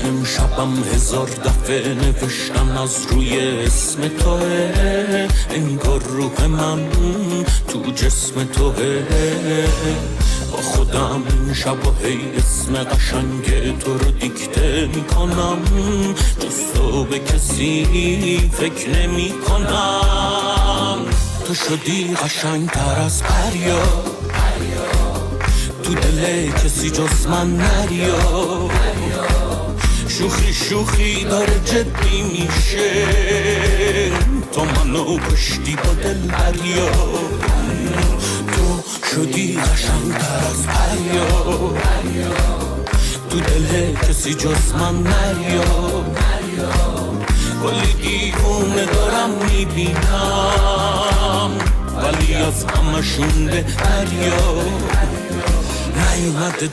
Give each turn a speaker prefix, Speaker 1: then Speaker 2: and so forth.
Speaker 1: امشبم هزار دفعه نوشتم از روی اسم توه، انگار روح من تو جسم توه. با خودم شب و هی اسم قشنگ تو رو دیکته میکنم، جز تو به کسی فکر نمی کنم. تو شدی قشنگ تر از پریا، تو دل کسی جز من نریا. شوخی شوخی داره جدی میشه، تو منو کشتی با دل دریا. تو شدی قشنگ تر از پریا، تو دل کسی جز من نریا. کلی دیوونه دارم میبینم، ولی از همشون بهتریا. نیومده